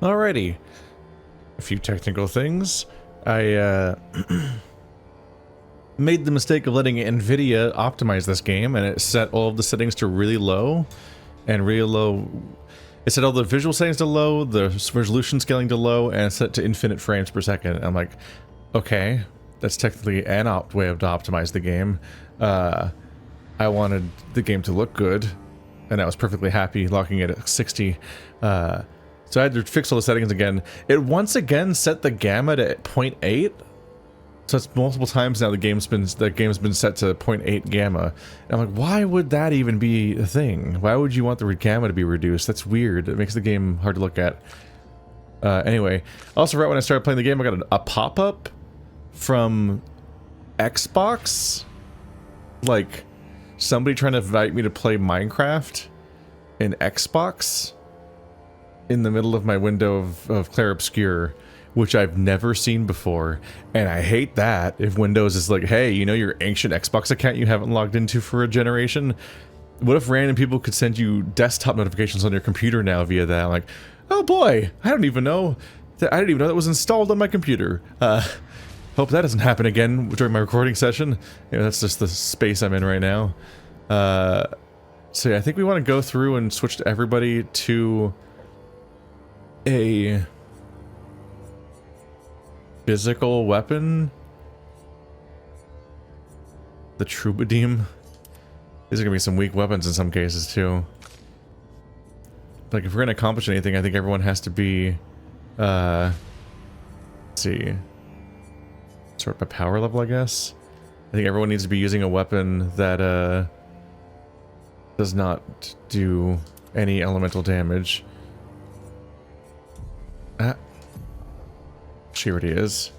Alrighty. A few technical things. I made the mistake of letting NVIDIA optimize this game, and it set all of the settings to really low. And really low... It set all the visual settings to low, the resolution scaling to low, and set to infinite frames per second. I'm like, okay, that's technically an way to optimize the game. I wanted the game to look good, and I was perfectly happy locking it at 60. So I had to fix all the settings again. It once again set the gamma to 0.8. So it's multiple times now the game's been set to 0.8 gamma. And I'm like, why would that even be a thing? Why would you want the gamma to be reduced? That's weird. It makes the game hard to look at. Anyway, also right when I started playing the game, I got a pop-up from Xbox. Like, somebody trying to invite me to play Minecraft in Xbox in the middle of my window of Clair Obscur, which I've never seen before, and I hate that. If Windows is like, hey, you know your ancient Xbox account you haven't logged into for a generation? What if random people could send you desktop notifications on your computer now via that? I'm like, oh boy, I didn't even know that was installed on my computer. Hope that doesn't happen again during my recording session. You know, that's just the space I'm in right now. So yeah, I think we want to go through and switch to everybody to a physical weapon. The Troubadour. These are gonna be some weak weapons in some cases too. Like if we're gonna accomplish anything, I think everyone has to be let's see, sort of a power level, I guess. I think everyone needs to be using a weapon that does not do any elemental damage. She already is.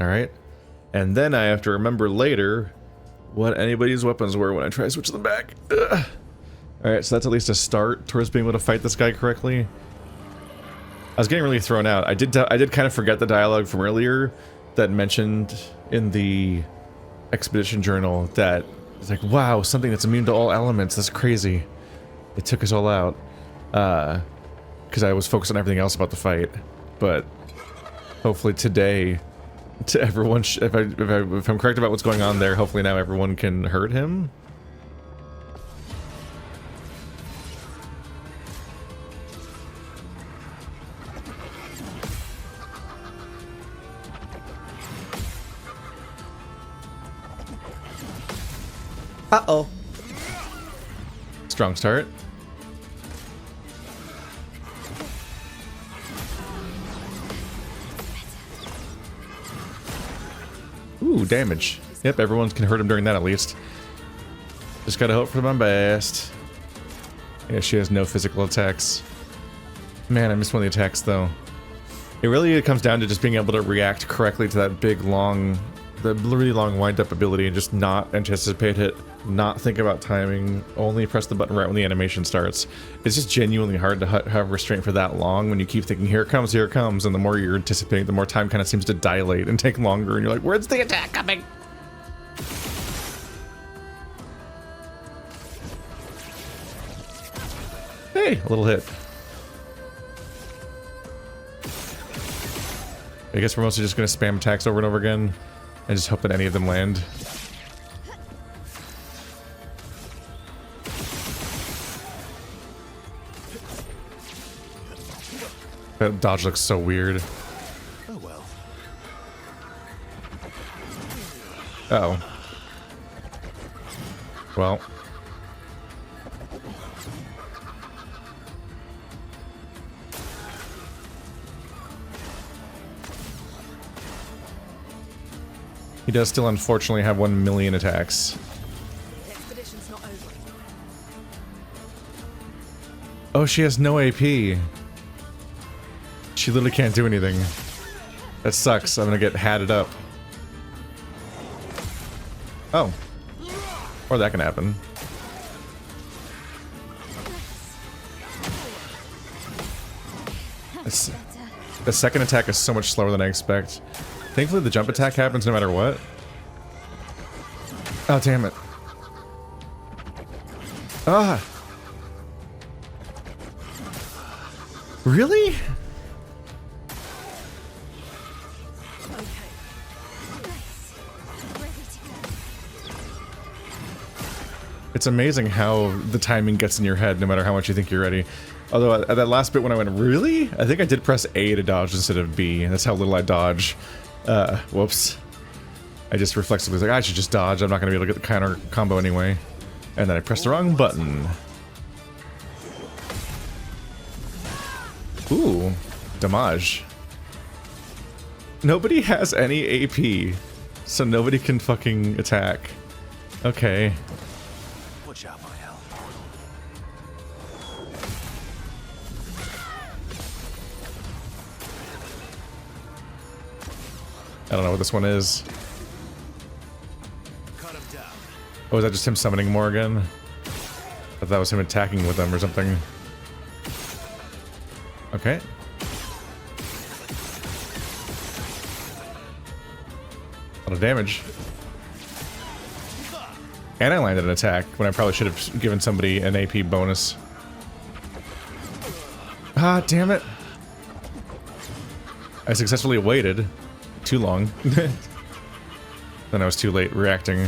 Alright. And then I have to remember later what anybody's weapons were when I try to switch them back. Alright, so that's at least a start towards being able to fight this guy correctly. I was getting really thrown out. I did kind of forget the dialogue from earlier that mentioned in the expedition journal that it's like, wow, something that's immune to all elements. That's crazy. It took us all out. Because I was focused on everything else about the fight. But hopefully today, to everyone, if I'm correct about what's going on there, hopefully now everyone can hurt him. Uh-oh. Strong start. Ooh, damage. Yep, everyone can hurt him during that at least. Just gotta hope for my best. Yeah, she has no physical attacks. Man, I missed one of the attacks though. It really comes down to just being able to react correctly to that big, the really long wind-up ability and just not anticipate it, not think about timing, only press the button right when the animation starts. It's just genuinely hard to have restraint for that long when you keep thinking, here it comes, and the more you're anticipating, the more time kind of seems to dilate and take longer, and you're like, where's the attack coming? Hey, a little hit. I guess we're mostly just gonna spam attacks over and over again and just hope that any of them land. That dodge looks so weird. Oh well. Uh-oh. Well. He does still unfortunately have 1 million attacks. The expedition's not over. Oh, she has no AP. She literally can't do anything. That sucks. I'm gonna get hatted up. Oh. Or that can happen. The second attack is so much slower than I expect. Thankfully the jump attack happens no matter what. Oh, damn it. Ah! Really? It's amazing how the timing gets in your head no matter how much you think you're ready. Although at that last bit when I went, really? I think I did press A to dodge instead of B. That's how little I dodge. Whoops. I just reflexively was like, I should just dodge. I'm not going to be able to get the counter combo anyway. And then I pressed the wrong button. Ooh. Damage. Nobody has any AP. So nobody can fucking attack. Okay. Watch out, my hell. I don't know what this one is. Cut him down. Oh, is that just him summoning more again? I thought that was him attacking with them or something. Okay. A lot of damage. And I landed an attack when I probably should have given somebody an AP bonus. Ah, damn it. I successfully waited. Too long. Then I was too late reacting.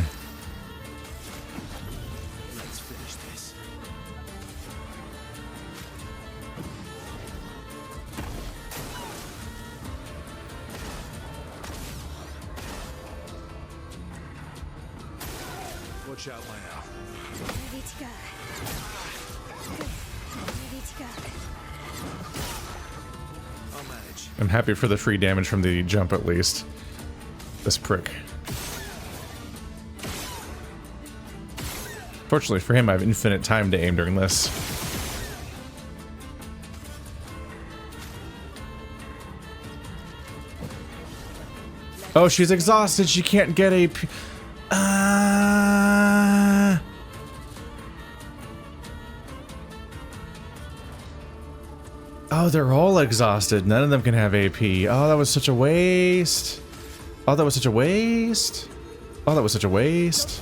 Let's finish this. Watch out, my hell. Ready to go. Ready to go. I'll manage. I'm happy for the free damage from the jump at least. This prick. Fortunately for him, I have infinite time to aim during this. Oh, she's exhausted. She can't get AP. Oh, they're all exhausted. None of them can have AP. Oh, that was such a waste. Oh, that was such a waste. Oh, that was such a waste.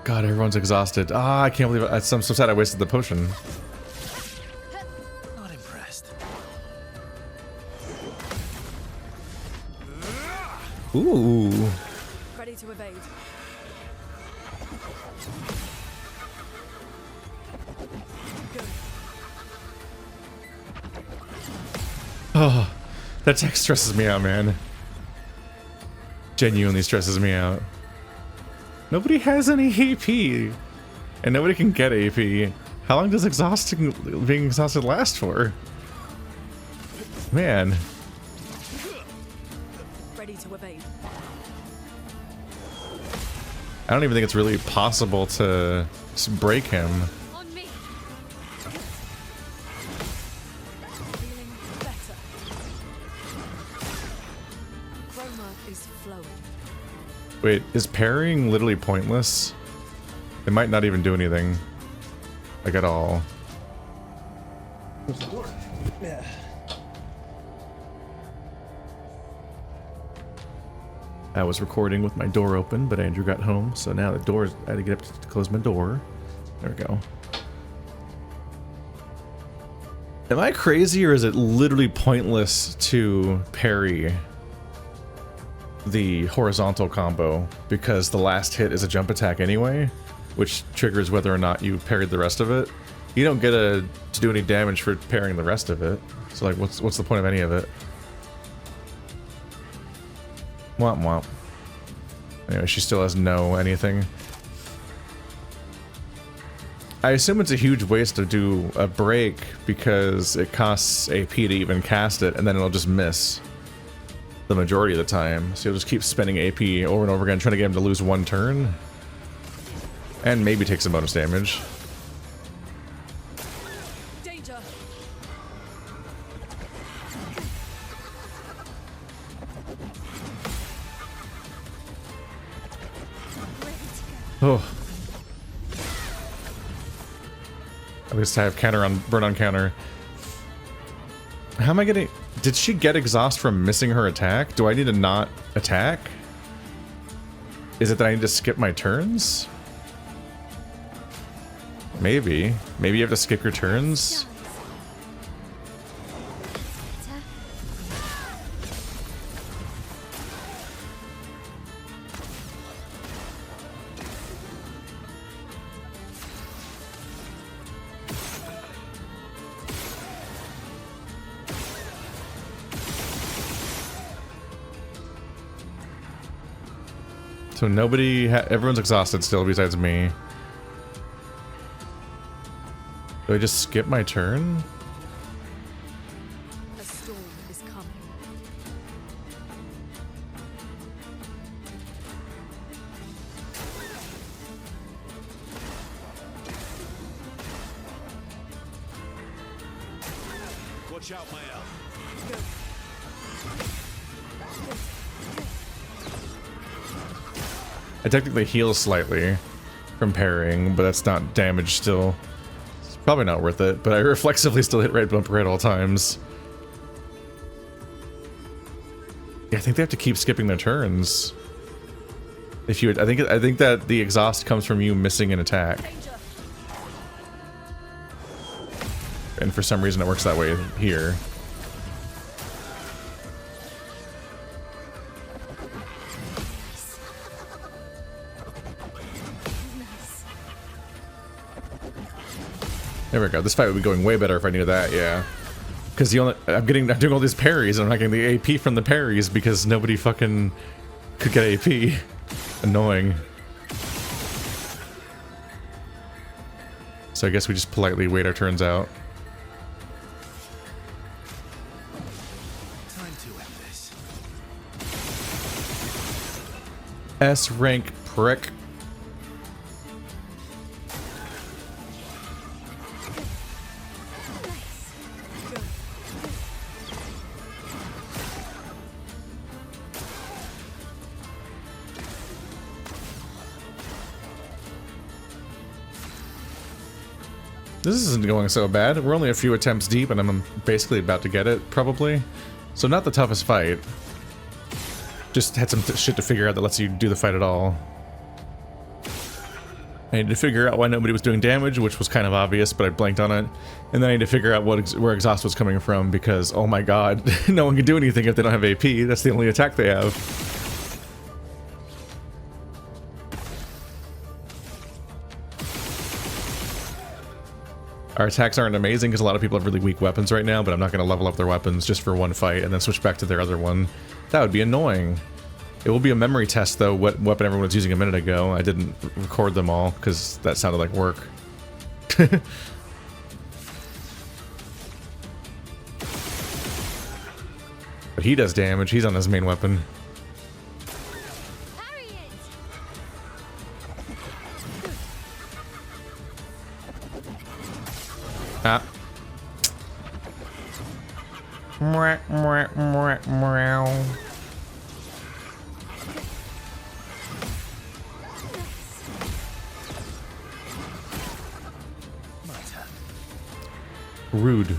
God, everyone's exhausted. Ah, I can't believe it. I'm so sad I wasted the potion. Not impressed. Ooh. Ready to evade. Oh, that tech stresses me out, man. Genuinely stresses me out. Nobody has any AP, and nobody can get AP. How long does being exhausted last for? Man. Ready to evade. I don't even think it's really possible to break him. On me. Feeling better. Chroma is flowing. Wait, is parrying literally pointless? It might not even do anything. Like at all. I was recording with my door open, but Andrew got home, so now the door, I had to get up to close my door. There we go. Am I crazy, or is it literally pointless to parry the horizontal combo because the last hit is a jump attack anyway, which triggers whether or not you parried the rest of it? You don't get to do any damage for parrying the rest of it. So like, what's the point of any of it? Womp womp. Anyway, she still has no anything. I assume it's a huge waste to do a break because it costs AP to even cast it, and then it'll just miss the majority of the time. So you'll just keep spending AP over and over again, trying to get him to lose one turn. And maybe take some bonus damage. Danger. Oh. At least I have counter on burn on counter. How am I getting? Did she get exhaust from missing her attack? Do I need to not attack? Is it that I need to skip my turns? Maybe. Maybe you have to skip your turns? So nobody, everyone's exhausted still besides me. Do I just skip my turn? A storm is coming. Watch out, my elf. I technically heal slightly from parrying, but that's not damage still. It's probably not worth it, but I reflexively still hit right bumper at all times. Yeah, I think they have to keep skipping their turns. If you, I think that the exhaust comes from you missing an attack. Danger. And for some reason it works that way here. There we go. This fight would be going way better if I knew that, yeah. Because I'm doing all these parries and I'm not getting the AP from the parries because nobody fucking could get AP. Annoying. So I guess we just politely wait our turns out. Time to end this. S rank prick. This isn't going so bad. We're only a few attempts deep and I'm basically about to get it, probably. So not the toughest fight. Just had some shit to figure out that lets you do the fight at all. I needed to figure out why nobody was doing damage, which was kind of obvious, but I blanked on it. And then I need to figure out where exhaust was coming from because, oh my god, no one can do anything if they don't have AP. That's the only attack they have. Our attacks aren't amazing because a lot of people have really weak weapons right now, but I'm not going to level up their weapons just for one fight and then switch back to their other one. That would be annoying. It will be a memory test, though, what weapon everyone was using a minute ago. I didn't record them all because that sounded like work. But he does damage. He's on his main weapon. Parry it. Ah. Rude.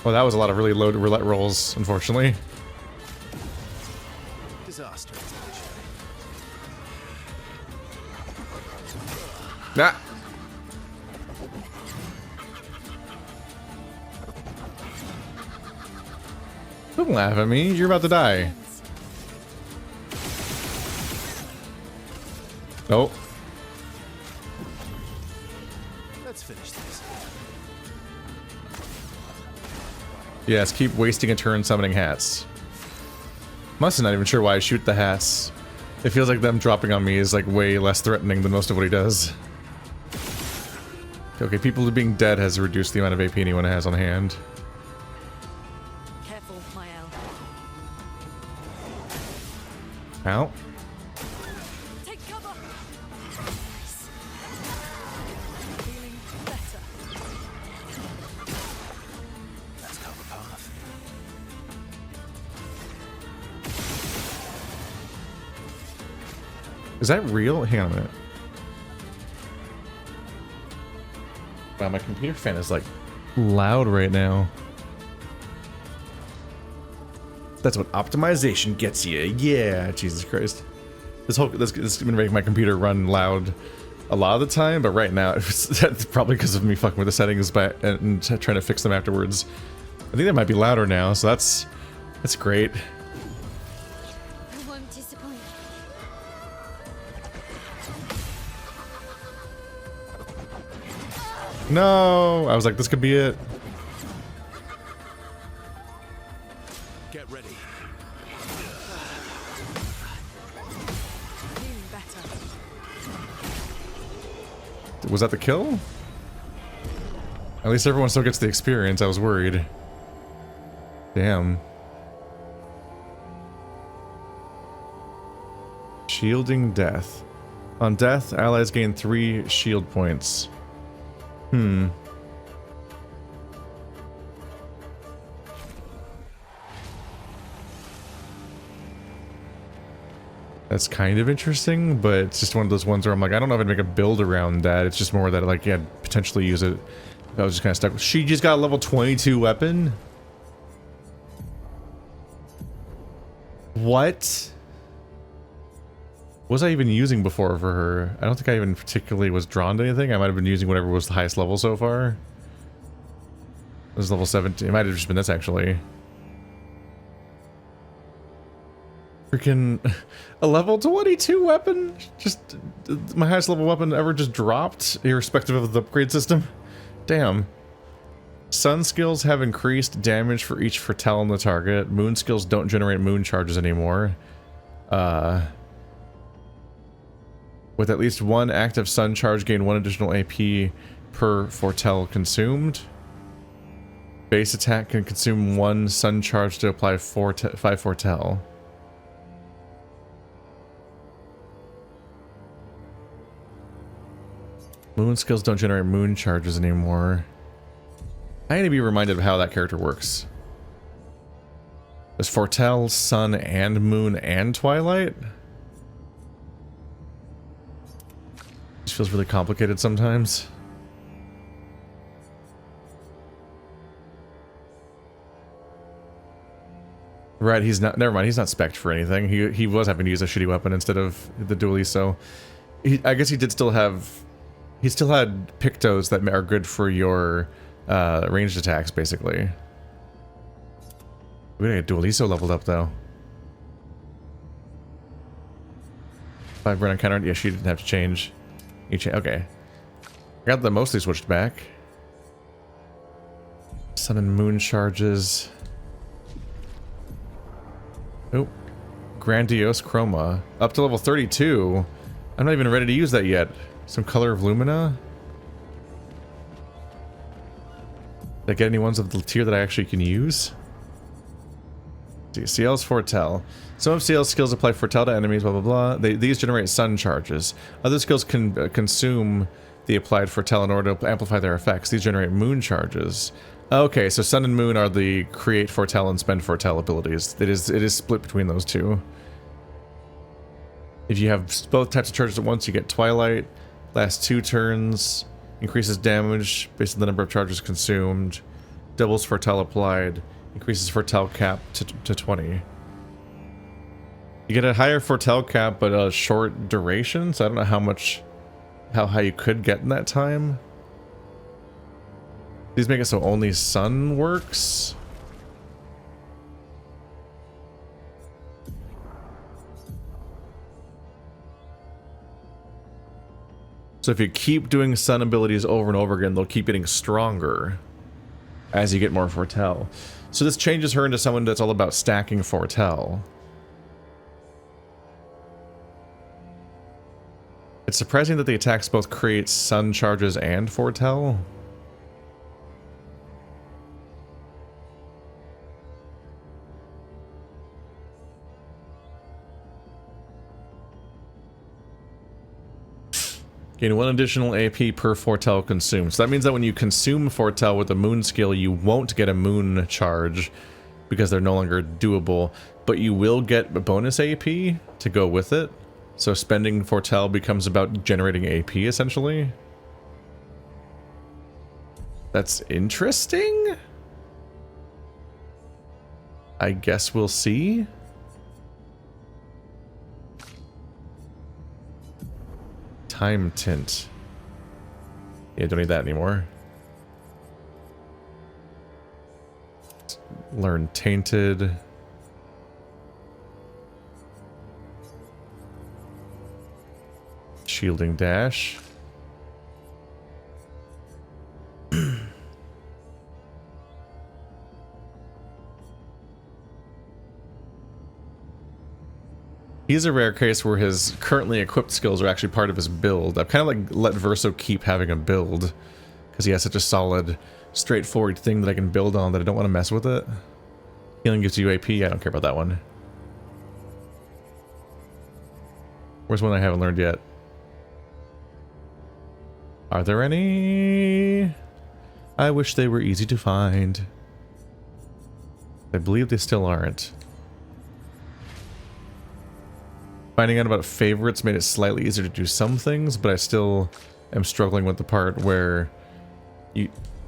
Well, that was a lot of really low roulette rolls, unfortunately. Disaster. Ah. Don't laugh at me. You're about to die. Oh. Let's finish this. Yes, keep wasting a turn summoning hats. Must not even sure why I shoot the hats. It feels like them dropping on me is like way less threatening than most of what he does. Okay, people being dead has reduced the amount of AP anyone has on hand. Careful, my elf. Ow. Take cover. Feeling better. Let's go the path. Is that real? Hang on a minute. Wow, my computer fan is like loud right now. That's what optimization gets you. Yeah, Jesus Christ. This is gonna make my computer run loud a lot of the time, but right now that's probably because of me fucking with the settings and trying to fix them afterwards. I think that might be louder now, so that's great. I won't disappoint. No, I was like, this could be it. Get ready. Feeling better. Was that the kill? At least everyone still gets the experience. I was worried. Damn. Shielding death. On death, allies gain 3 shield points. That's kind of interesting, but it's just one of those ones where I'm like, I don't know if I'd make a build around that. It's just more that, like, yeah, I'd potentially use it. I was just kind of stuck. She just got a level 22 weapon? What? What was I even using before for her? I don't think I even particularly was drawn to anything. I might have been using whatever was the highest level so far. This is level 17. It might have just been this, actually. Freaking a level 22 weapon? Just my highest level weapon ever just dropped, irrespective of the upgrade system. Damn. Sun skills have increased damage for each foretell on the target. Moon skills don't generate moon charges anymore. With at least 1 active sun charge, gain 1 additional AP per foretell consumed. Base attack can consume 1 sun charge to apply 5 foretell. Moon skills don't generate moon charges anymore. I need to be reminded of how that character works. Does foretell, sun, and moon, and twilight? This feels really complicated sometimes. Right, he's not. Never mind, he's not spec'd for anything. He was having to use a shitty weapon instead of the dually, so I guess he did still have. He still had pictos that are good for your ranged attacks, basically. We gotta get Dualiso leveled up, though. 5 burn on counter. Yeah, she didn't have to change. Okay. I got the mostly switched back. Sun and moon charges. Oh. Grandiose Chroma. Up to level 32. I'm not even ready to use that yet. Some Color of Lumina. Did I get any ones of the tier that I actually can use? CL's Foretell. Some of CL's skills apply Foretell to enemies, blah blah blah. These generate sun charges. Other skills can consume the applied Foretell in order to amplify their effects. These generate moon charges. Okay, so sun and moon are the create Foretell and spend Foretell abilities. It is split between those two. If you have both types of charges at once, you get Twilight. Lasts 2 turns. Increases damage based on the number of charges consumed. Doubles Foretell applied. Increases Foretell cap to 20. You get a higher Foretell cap, but a short duration, so I don't know how high you could get in that time. These make it so only sun works. So if you keep doing sun abilities over and over again, they'll keep getting stronger as you get more Foretell. So this changes her into someone that's all about stacking Foretell. It's surprising that the attacks both create sun charges and Foretell. Gain 1 additional AP per Foretell consumed. So that means that when you consume Foretell with a moon skill, you won't get a moon charge because they're no longer doable, but you will get a bonus AP to go with it. So spending Foretell becomes about generating AP, essentially. That's interesting. I guess we'll see. Time tint. Yeah, don't need that anymore. Learn tainted. Shielding dash. He's a rare case where his currently equipped skills are actually part of his build. I've kind of like let Verso keep having a build because he has such a solid, straightforward thing that I can build on that I don't want to mess with it. Healing gives you AP. I don't care about that one. Where's one I haven't learned yet? Are there any? I wish they were easy to find. I believe they still aren't. Finding out about favorites made it slightly easier to do some things, but I still am struggling with the part where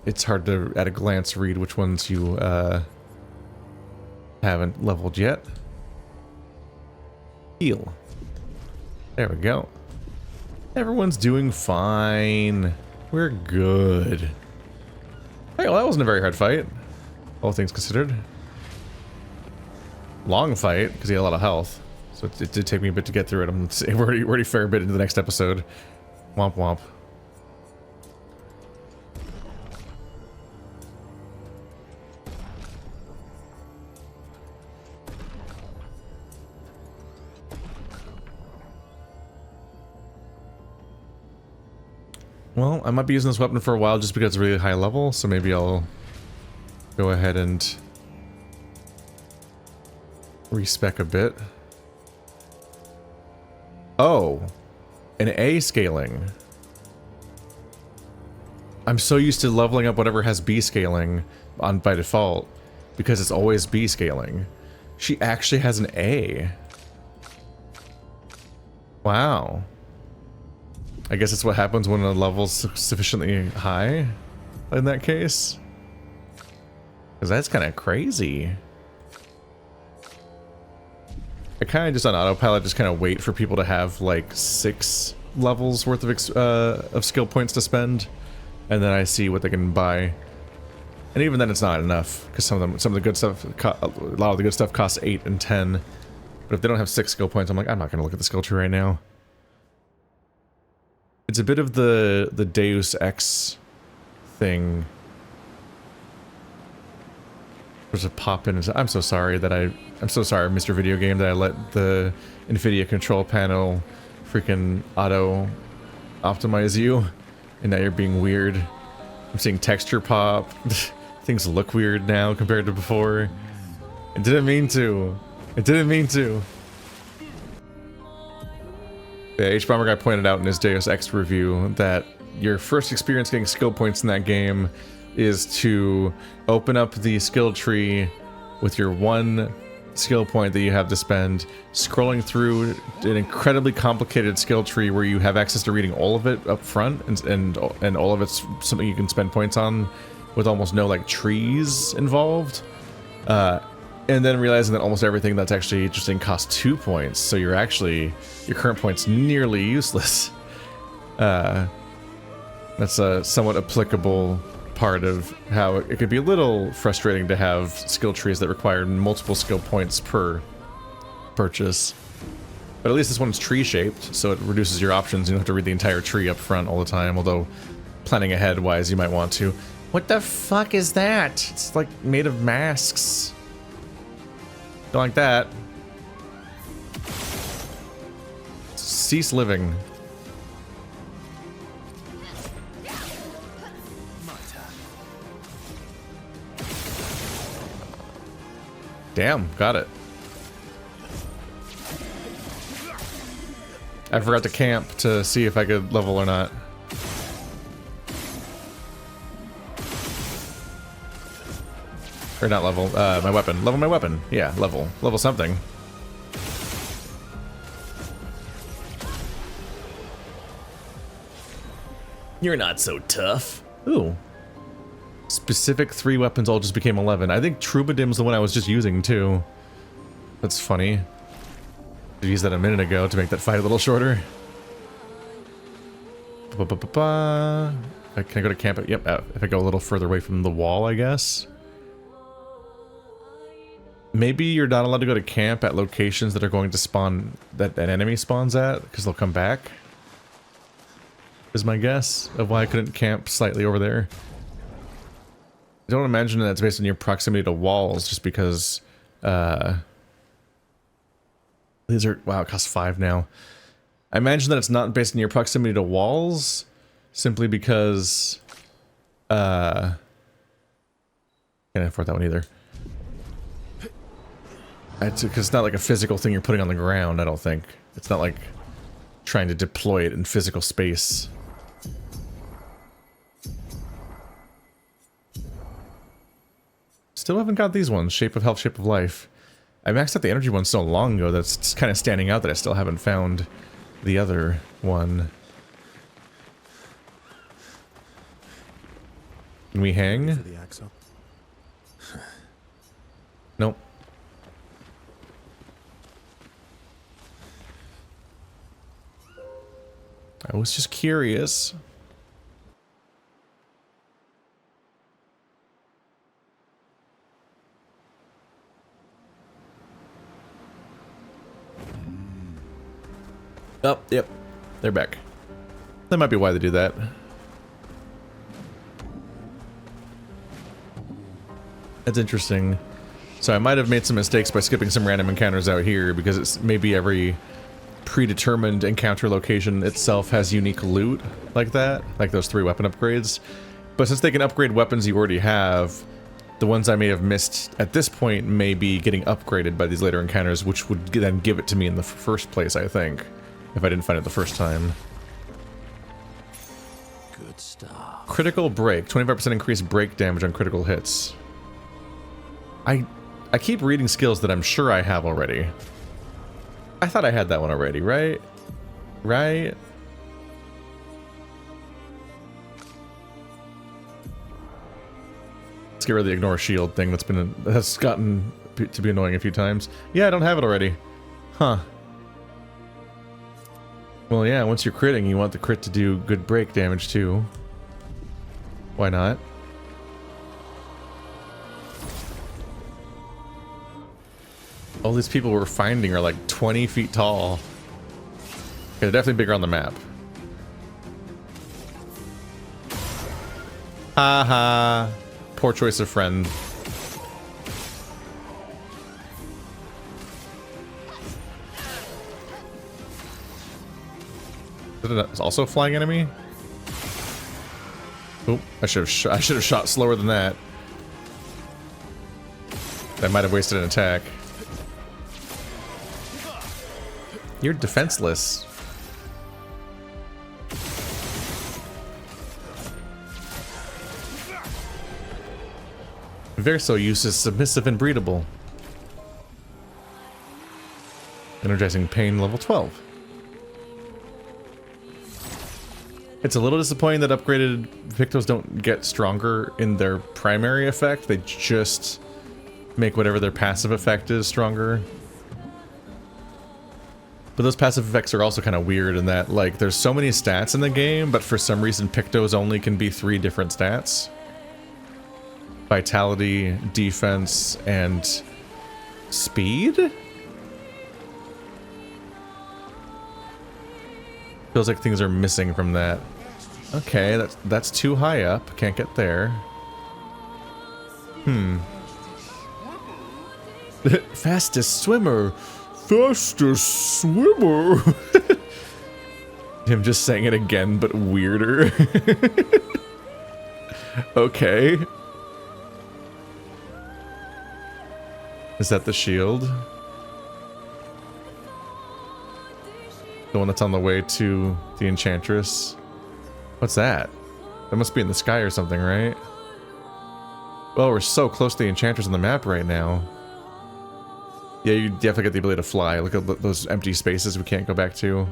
it's hard to, at a glance, read which ones you haven't leveled yet. Heal. There we go. Everyone's doing fine. We're good. Hey, well, that wasn't a very hard fight, all things considered. Long fight, because he had a lot of health. So it did take me a bit to get through it. We're already a fair bit into the next episode. Womp womp. Well, I might be using this weapon for a while just because it's really high level, so maybe I'll go ahead and respec a bit. Oh, an A scaling. I'm so used to leveling up whatever has B scaling on by default because it's always B scaling. She actually has an A. Wow. I guess that's what happens when a level's sufficiently high in that case. Because that's kind of crazy. I kind of just on autopilot just kind of wait for people to have like 6 levels worth of skill points to spend, and then I see what they can buy. And even then, it's not enough because some of the good stuff, a lot of the good stuff costs 8 and 10. But if they don't have 6 skill points, I'm like, I'm not going to look at the skill tree right now. It's a bit of the Deus Ex thing. There's a pop in. I'm so sorry that I'm so sorry, Mr. Video Game, that I let the NVIDIA control panel freaking auto optimize you, and now you're being weird. I'm seeing texture pop. Things look weird now compared to before. I didn't mean to. I didn't mean to. Yeah, H-Bomber Guy pointed out in his Deus Ex review that your first experience getting skill points in that game is to open up the skill tree with your 1 skill point that you have to spend, scrolling through an incredibly complicated skill tree where you have access to reading all of it up front, and all of it's something you can spend points on with almost no like trees involved, and then realizing that almost everything that's actually interesting costs 2 points, so your current point's nearly useless. That's a somewhat applicable part of how it could be a little frustrating to have skill trees that require multiple skill points per purchase. But at least this one's tree shaped, so it reduces your options. You don't have to read the entire tree up front all the time, although planning ahead wise you might want to. What the fuck is that? It's like made of masks. Don't like that. Cease living. Damn, got it. I forgot to camp to see if I could level or not. Or not level, my weapon. Level my weapon. Yeah, level. Level something. You're not so tough. Ooh. Specific 3 weapons all just became 11. I think Troubadim's the one I was just using too. That's funny. I used that a minute ago to make that fight a little shorter. Can I go to camp? Yep, if I go a little further away from the wall, I guess. Maybe you're not allowed to go to camp at locations that are going to spawn, that an enemy spawns at, because they'll come back. Is my guess of why I couldn't camp slightly over there. I don't imagine that's based on your proximity to walls, just because, these are, wow, it costs 5 now. I imagine that it's not based on your proximity to walls, simply because, can't afford that one either. Because it's not like a physical thing you're putting on the ground, I don't think. It's not like trying to deploy it in physical space. Still haven't got these ones, Shape of Health, Shape of Life. I maxed out the energy one so long ago that's just kind of standing out that I still haven't found the other one. Can we hang? Nope. I was just curious. Oh, yep. They're back. That might be why they do that. That's interesting. So I might have made some mistakes by skipping some random encounters out here, because it's maybe every predetermined encounter location itself has unique loot like that, like those 3 weapon upgrades. But since they can upgrade weapons you already have, the ones I may have missed at this point may be getting upgraded by these later encounters, which would then give it to me in the first place, I think, if I didn't find it the first time. Good stuff. Critical break, 25% increased break damage on critical hits. I keep reading skills that I'm sure I have already. I thought I had that one already, right? Right? Let's get rid of the ignore shield thing that's gotten to be annoying a few times. Yeah, I don't have it already. Huh. Well, yeah, once you're critting, you want the crit to do good break damage too. Why not? All these people we're finding are like 20 feet tall. Okay, they're definitely bigger on the map. Haha. Poor choice of friend. Is it also a flying enemy? Oop, I should have shot slower than that. That might have wasted an attack. You're defenseless. Verso uses submissive and breedable. Energizing pain level 12. It's a little disappointing that upgraded Victos don't get stronger in their primary effect. They just make whatever their passive effect is stronger. But those passive effects are also kind of weird in that, like, there's so many stats in the game, but for some reason Pictos only can be 3 different stats. Vitality, defense, and speed? Feels like things are missing from that. Okay, that's too high up. Can't get there. Fastest swimmer. Fastest swimmer. Him just saying it again, but weirder. Okay. Is that the shield? The one that's on the way to the Enchantress? What's that? That must be in the sky or something, right? Well, we're so close to the Enchantress on the map right now. Yeah, you definitely get the ability to fly. Look at those empty spaces we can't go back to.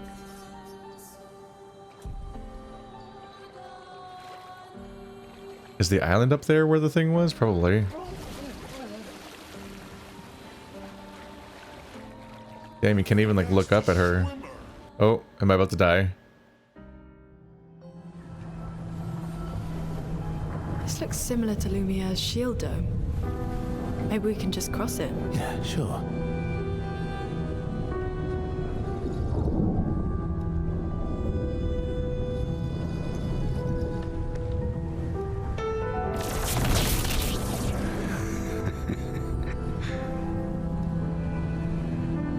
Is the island up there where the thing was? Probably. Damn, you can't even like look up at her. Oh, am I about to die? This looks similar to Lumiere's shield dome. Maybe we can just cross it. Yeah, sure.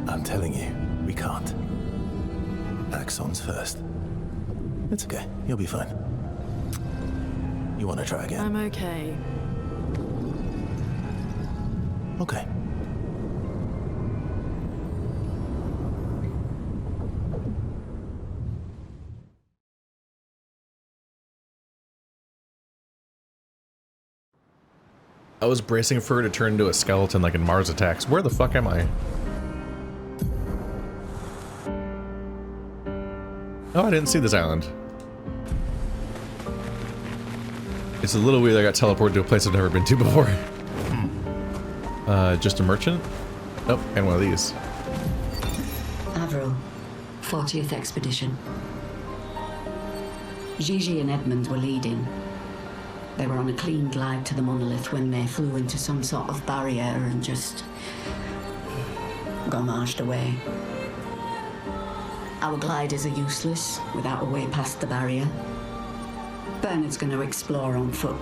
I'm telling you, we can't. Axon's first. It's okay, you'll be fine. You want to try again? I'm okay. Okay. I was bracing for her to turn into a skeleton like in Mars Attacks. Where the fuck am I? Oh, I didn't see this island. It's a little weird I got teleported to a place I've never been to before. Just a merchant? Oh, and one of these. Avril, 40th Expedition. Gigi and Edmund were leading. They were on a clean glide to the monolith when they flew into some sort of barrier and just gommaged away. Our gliders are useless without a way past the barrier. Bernard's going to explore on foot,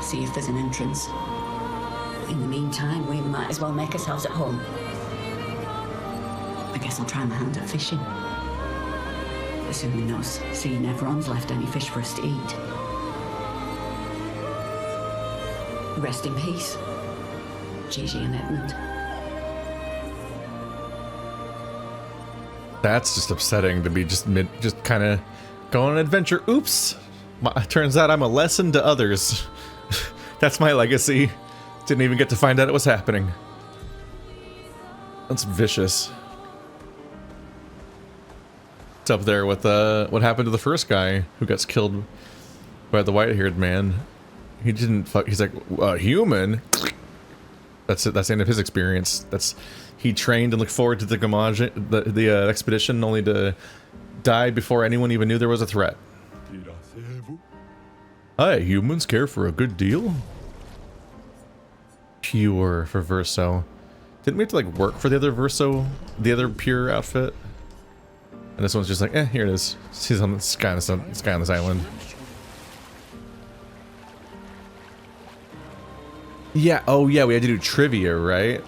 see if there's an entrance. In the meantime, we might as well make ourselves at home. I guess I'll try my hand at fishing. Assuming us seeing everyone's left any fish for us to eat. Rest in peace, Gigi and Edmund. That's just upsetting to be just kind of go on an adventure. Oops! Turns out I'm a lesson to others. That's my legacy. Didn't even get to find out it was happening. That's vicious. It's up there with what happened to the first guy who gets killed by the white-haired man. He didn't fuck. He's like a human. That's it. That's the end of his experience. He trained and looked forward to the expedition, only to die before anyone even knew there was a threat. Hi, humans care for a good deal. Pure for Verso. Didn't we have to like work for the other Verso, the other pure outfit? And this one's just like, here it is. He's on this guy on this island. Yeah, oh yeah, we had to do trivia, right?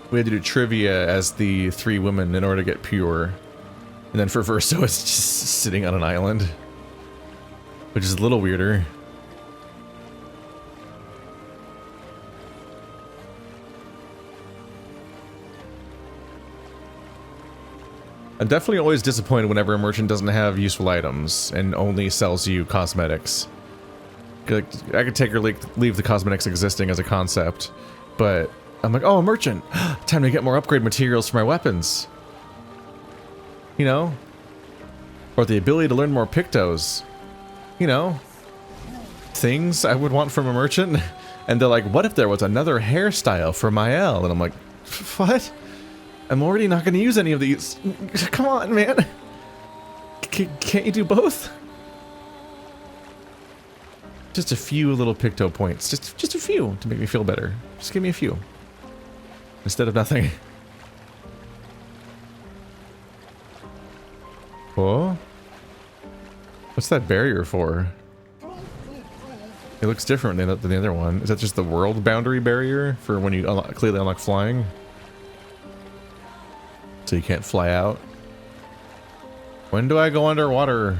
We had to do trivia as the 3 women in order to get pure. And then for Verso, it's just sitting on an island. Which is a little weirder. I'm definitely always disappointed whenever a merchant doesn't have useful items and only sells you cosmetics. I could take or leave the cosmetics existing as a concept, but I'm like, oh, a merchant! Time to get more upgrade materials for my weapons. You know? Or the ability to learn more pictos. You know? Things I would want from a merchant. And they're like, what if there was another hairstyle for Mael? And I'm like, what? I'm already not going to use any of these. Come on, man. Can't you do both? Just a few little picto points. Just a few to make me feel better. Just give me a few. Instead of nothing. Oh? What's that barrier for? It looks different than the other one. Is that just the world boundary barrier for when you clearly unlock flying? So you can't fly out? When do I go underwater?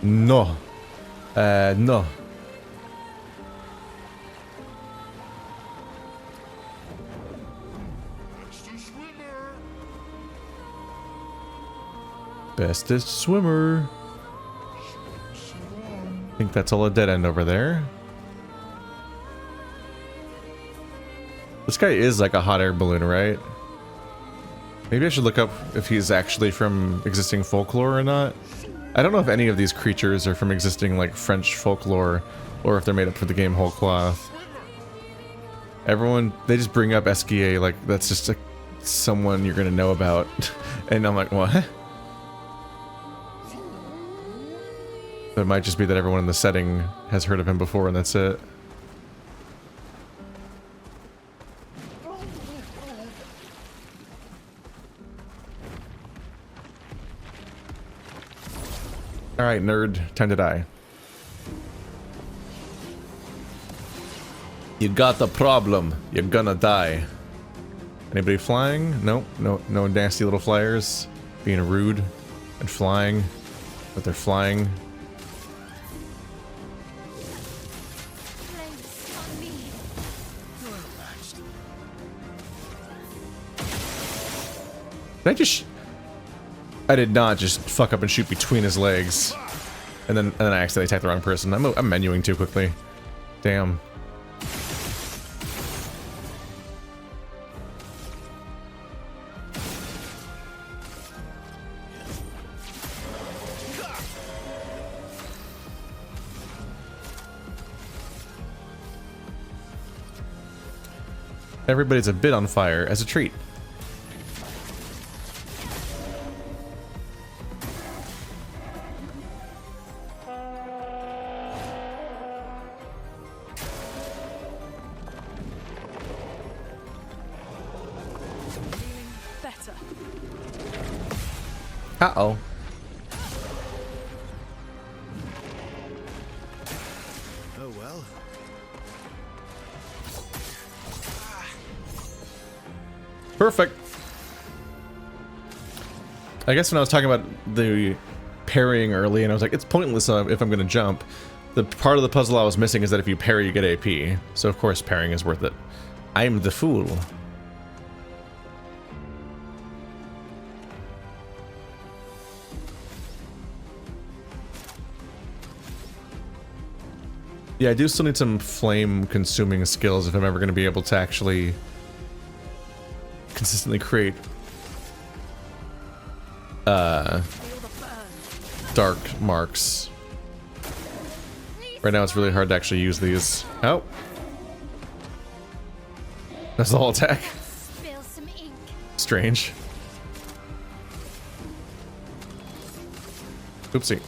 No. No. Bestest swimmer. I think that's all a dead end over there. This guy is like a hot air balloon, right? Maybe I should look up if he's actually from existing folklore or not. I don't know if any of these creatures are from existing like French folklore or if they're made up for the game whole cloth. Everyone, they just bring up Esquier like that's just like someone you're gonna know about. And I'm like, what? But it might just be that everyone in the setting has heard of him before and that's it. Alright, nerd. Time to die. You got the problem. You're gonna die. Anybody flying? Nope. No nasty little flyers. Being rude and flying. But they're flying. Place on me. I did not just fuck up and shoot between his legs. And then I accidentally attacked the wrong person. I'm menuing too quickly. Damn. Everybody's a bit on fire as a treat. Better. Uh-oh. Oh well. Perfect. I guess when I was talking about the parrying early and I was like, it's pointless if I'm going to jump. The part of the puzzle I was missing is that if you parry, you get AP. So of course parrying is worth it. I'm the fool. Yeah, I do still need some flame-consuming skills if I'm ever going to be able to actually consistently create dark marks. Right now it's really hard to actually use these. Oh. That's the whole attack. Spill some ink. Strange. Oopsie.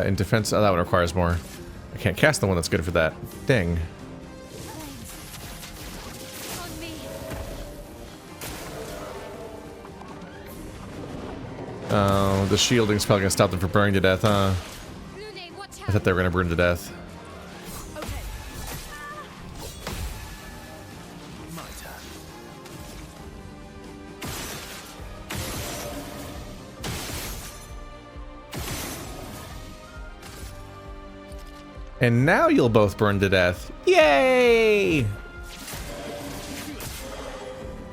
In defense, oh, that one requires more. I can't cast the one that's good for that. Dang. On me. Oh, the shielding's probably gonna stop them from burning to death, huh? Lune, watch I out. thought they were gonna burn to death. Okay. My turn. And now you'll both burn to death. Yay!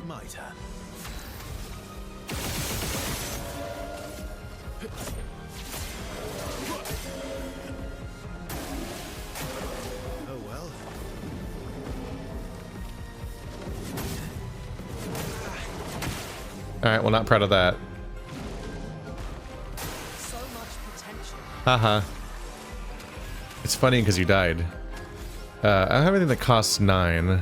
My turn. Oh well. Alright, well, not proud of that. So much potential. Haha. It's funny because you died. I don't have anything that costs 9.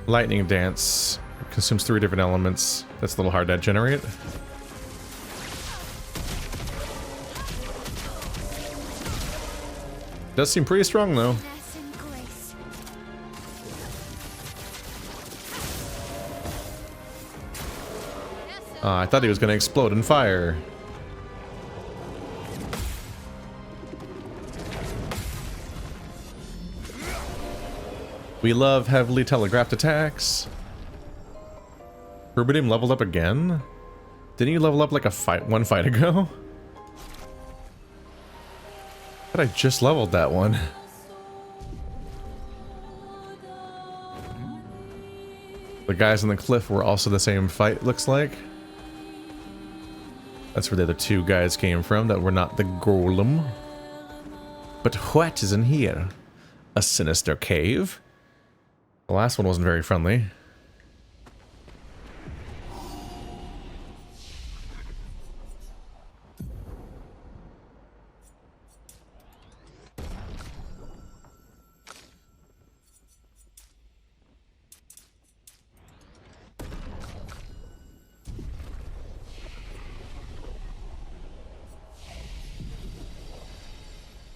Lightning Dance consumes 3 different elements. That's a little hard to generate. Does seem pretty strong though. Finesse and grace. I thought he was going to explode in fire. We love heavily telegraphed attacks. Rubidium leveled up again? Didn't you level up like one fight ago? But I just leveled that one. The guys on the cliff were also the same fight, looks like. That's where the other 2 guys came from that were not the golem. But what is in here? A sinister cave? The last one wasn't very friendly.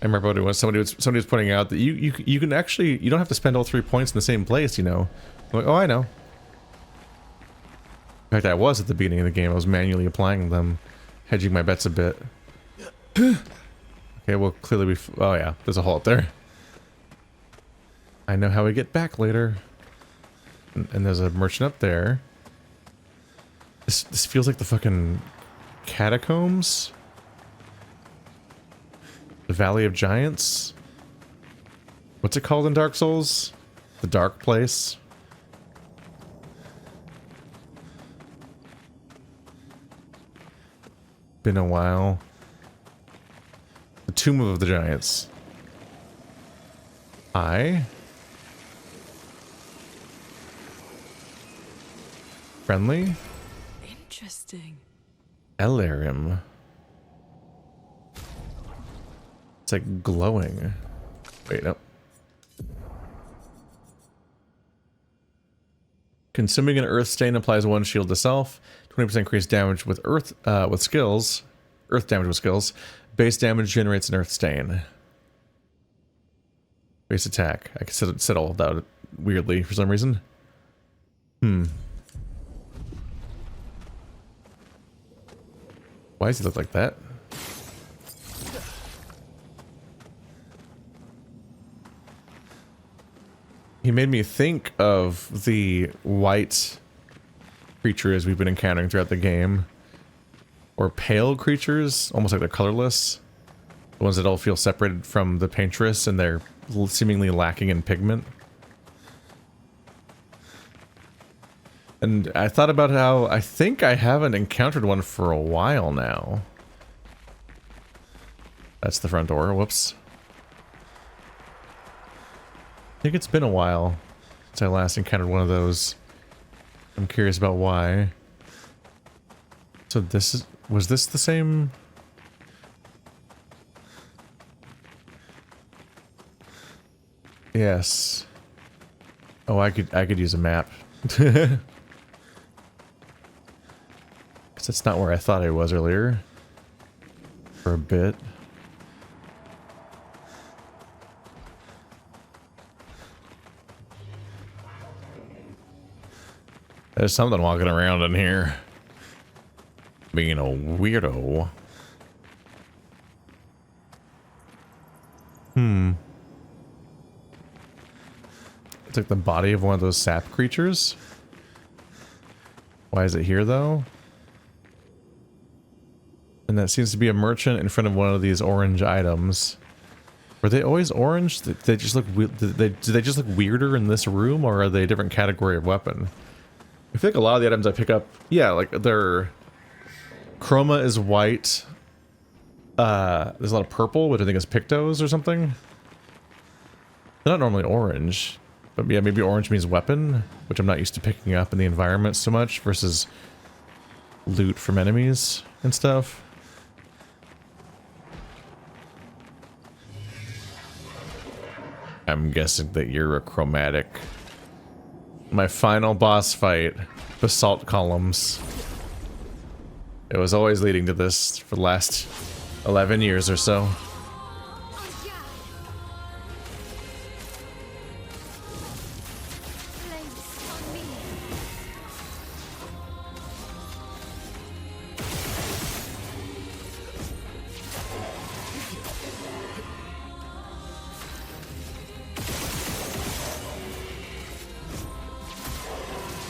I remember when somebody was pointing out that you can actually, you don't have to spend all 3 points in the same place, you know. I'm like, oh, I know. In fact, I was at the beginning of the game. I was manually applying them, hedging my bets a bit. Okay, well, clearly we... Oh, yeah. There's a hole up there. I know how we get back later. And there's a merchant up there. This feels like the fucking catacombs. The Valley of Giants. What's it called in Dark Souls? The Dark Place. Been a while. The Tomb of the Giants. Friendly? Interesting. Elarium. It's like glowing. Wait, no. Consuming an earth stain applies 1 shield to self. 20% increased damage with earth with skills. Earth damage with skills. Base damage generates an earth stain. Base attack. I can set all that weirdly for some reason. Why does he look like that? He made me think of the white creatures we've been encountering throughout the game. Or pale creatures, almost like they're colorless. The ones that all feel separated from the Paintress and they're seemingly lacking in pigment. And I thought about how I think I haven't encountered one for a while now. That's the front door, whoops. I think it's been a while since I last encountered one of those. I'm curious about why. So this is... Was this the same? Yes. Oh, I could use a map. Because that's not where I thought I was earlier. For a bit. There's something walking around in here. Being a weirdo. It's like the body of one of those sap creatures. Why is it here though? And that seems to be a merchant in front of one of these orange items. Were they always orange? Did they just look do they just look weirder in this room, or are they a different category of weapon? I feel like a lot of the items I pick up, yeah, like they're chroma is white. There's a lot of purple, which I think is Pictos or something. They're not normally orange, but yeah, maybe orange means weapon, which I'm not used to picking up in the environment so much versus loot from enemies and stuff. I'm guessing that you're a chromatic. My final boss fight, basalt columns. It was always leading to this for the last 11 years or so.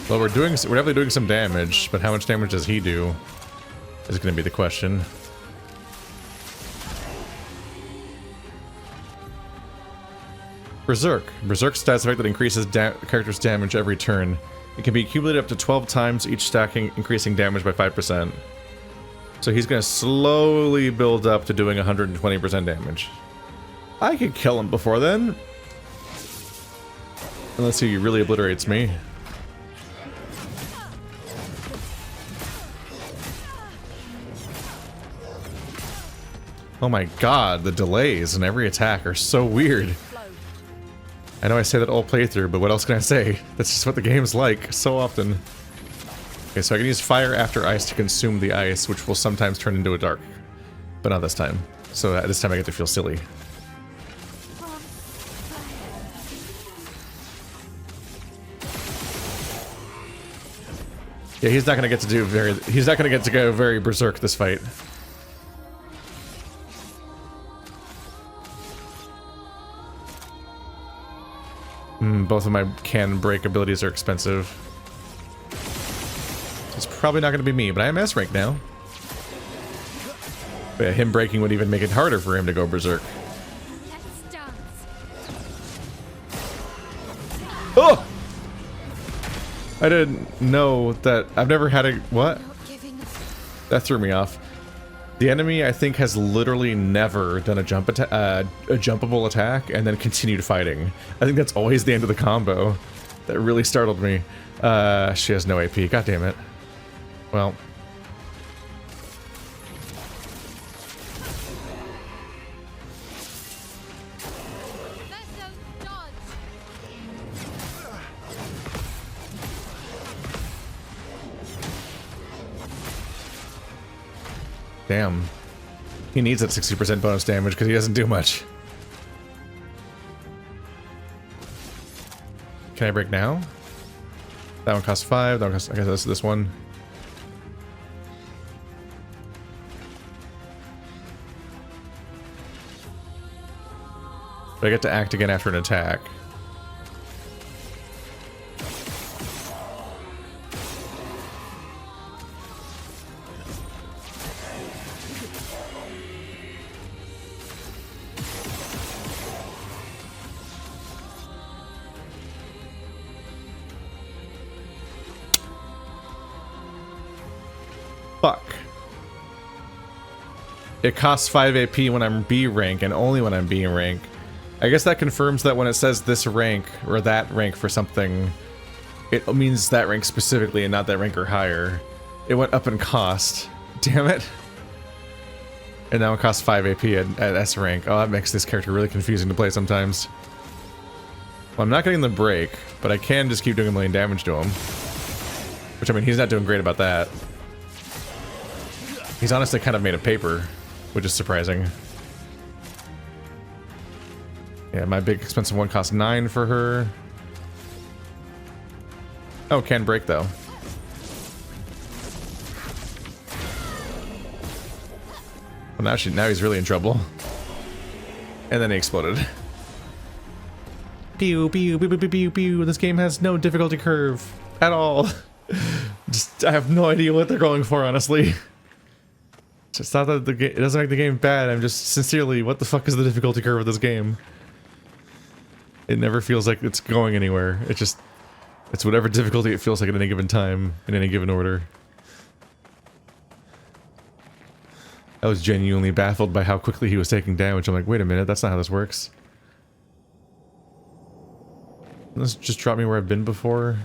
Well, we're definitely doing some damage, but how much damage does he do is going to be the question. Berserk. Berserk stats effect that increases character's damage every turn. It can be accumulated up to 12 times, each stacking increasing damage by 5%. So he's going to slowly build up to doing 120% damage. I could kill him before then. Unless he really obliterates me. Oh my god, the delays in every attack are so weird. I know I say that all playthrough, but what else can I say? That's just what the game's like, so often. Okay, so I can use fire after ice to consume the ice, which will sometimes turn into a dark. But not this time. So this time I get to feel silly. Yeah, he's not gonna get to do very. He's not gonna get to go very berserk this fight. Both of my can break abilities are expensive. It's probably not gonna be me, but I am S rank now. But yeah, him breaking would even make it harder for him to go berserk. Let's dance. Oh! I didn't know that. I've never had a what? Not giving up. That threw me off. The enemy, I think, has literally never done a jump attack, a jumpable attack, and then continued fighting. I think that's always the end of the combo. That really startled me. She has no AP. God damn it. Well. Vessel dodge. Damn. He needs that 60% bonus damage because he doesn't do much. Can I break now? That one costs 5. That one costs, I guess that's this one. But I get to act again after an attack. Fuck. It costs 5 AP when I'm B rank and only when I'm B rank. I guess that confirms that when it says this rank or that rank for something, it means that rank specifically and not that rank or higher. It went up in cost. Damn it. And now it costs 5 AP at S rank. Oh, that makes this character really confusing to play sometimes. Well, I'm not getting the break, but I can just keep doing a million damage to him. Which, I mean, he's not doing great about that. He's honestly kind of made of paper, which is surprising. Yeah, my big expensive one costs 9 for her. Oh, can break though. Well, now he's really in trouble. And then he exploded. Pew pew pew pew pew pew pew. This game has no difficulty curve at all. Just I have no idea what they're going for, honestly. It's not that it doesn't make the game bad. I'm just sincerely, what the fuck is the difficulty curve of this game? It never feels like it's going anywhere. It's whatever difficulty it feels like at any given time, in any given order. I was genuinely baffled by how quickly he was taking damage. I'm like, wait a minute, that's not how this works. Let's just drop me where I've been before.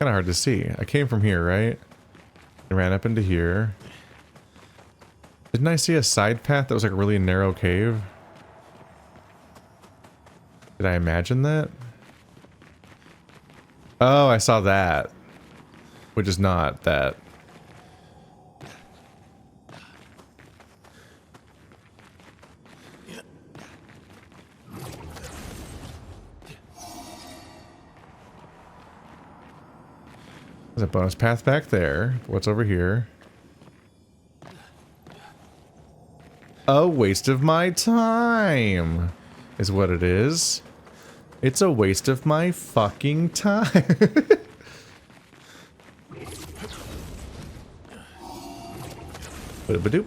Kind of hard to see. I came from here, right? And ran up into here. Didn't I see a side path that was like a really narrow cave? Did I imagine that? Oh, I saw that. Which is not that. There's a bonus path back there. What's over here? A waste of my time is what it is. It's a waste of my fucking time. Ba-doop.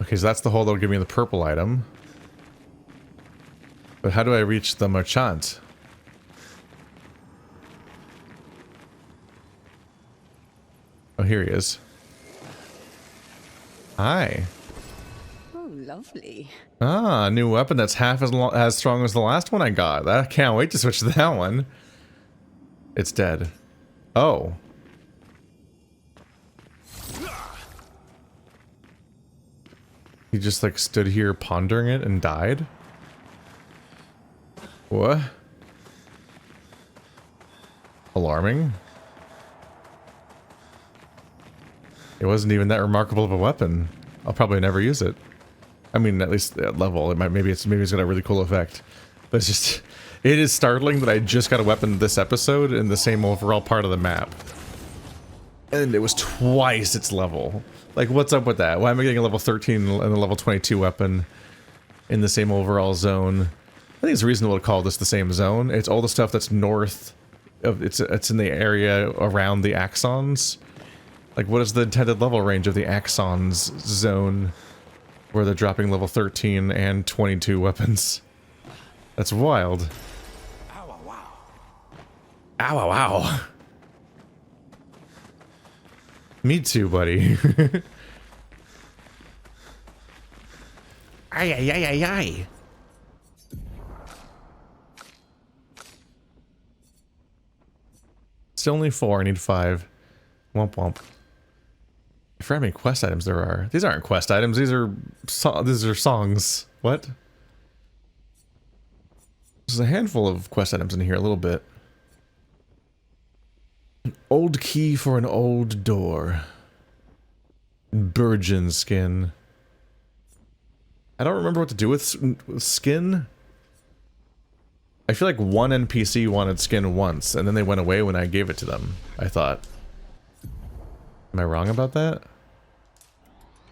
Okay, so that's the hole that'll give me the purple item. But how do I reach the merchant? Oh, here he is. Hi. Oh, lovely. Ah, a new weapon that's half as strong as the last one I got. I can't wait to switch to that one. It's dead. Oh. He just like stood here pondering it and died? What? Alarming? It wasn't even that remarkable of a weapon. I'll probably never use it. I mean, at least at level. It might, maybe it's got a really cool effect. But it's just, it is startling that I just got a weapon this episode in the same overall part of the map. And it was twice its level. Like, what's up with that? Why am I getting a level 13 and a level 22 weapon in the same overall zone? I think it's reasonable to call this the same zone. It's all the stuff that's north of, it's in the area around the axons. Like, what is the intended level range of the axons zone where they're dropping level 13 and 22 weapons? That's wild. Ow, wow. Ow, wow. Me too, buddy. Ay, ay, ay, ay, ay. Still only 4, I need 5. Womp womp. I forgot how many quest items there are. These aren't quest items, these are songs. What? There's a handful of quest items in here, a little bit. An old key for an old door. Burgeon skin. I don't remember what to do with skin. I feel like one NPC wanted skin once, and then they went away when I gave it to them, I thought. Am I wrong about that?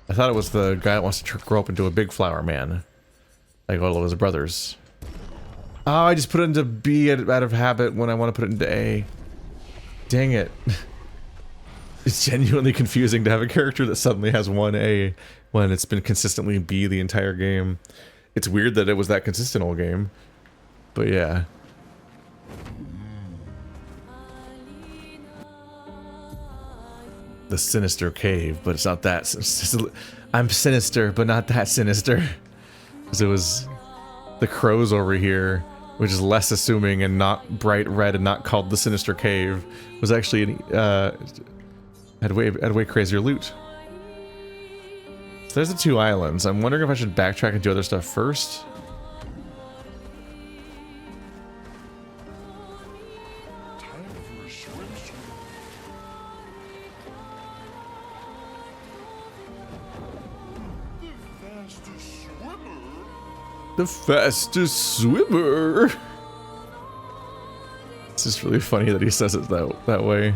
I thought it was the guy that wants to grow up into a big flower man. Like all of his brothers. Oh, I just put it into B out of habit when I want to put it into A. Dang it. It's genuinely confusing to have a character that suddenly has one A when it's been consistently B the entire game. It's weird that it was that consistent all game. But yeah. The sinister cave, but it's not that. I'm sinister, but not that sinister. Because it was the crows over here, which is less assuming and not bright red and not called the sinister cave, was actually had way crazier loot. So there's the 2 islands. I'm wondering if I should backtrack and do other stuff first. The fastest swimmer. It's just really funny that he says it that way.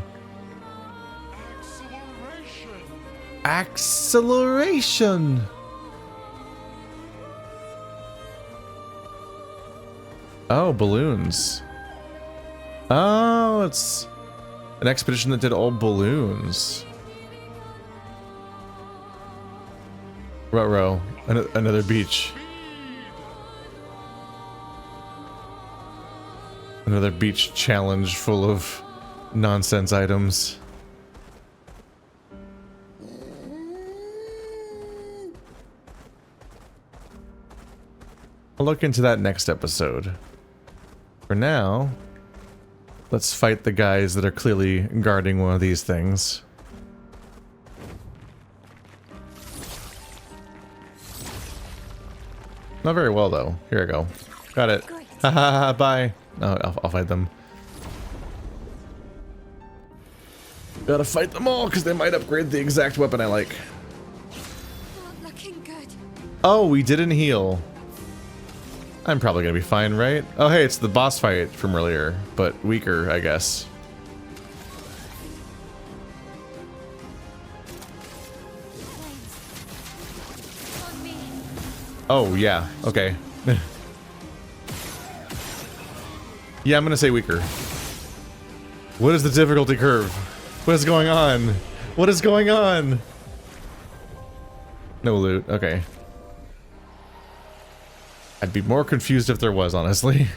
Acceleration. Oh, balloons. Oh, it's an expedition that did all balloons. Ruh-roh. Another beach. Another beach challenge full of nonsense items. I'll look into that next episode. For now, let's fight the guys that are clearly guarding one of these things. Not very well, though. Here I go. Got it. Haha, bye. Oh, I'll fight them. Gotta fight them all, because they might upgrade the exact weapon I like. Not looking good. Oh, we didn't heal. I'm probably gonna be fine, right? Oh, hey, it's the boss fight from earlier, but weaker, I guess. On me. Oh, yeah. Okay. Yeah, I'm gonna say weaker. What is the difficulty curve? What is going on? What is going on? No loot. Okay. I'd be more confused if there was, honestly.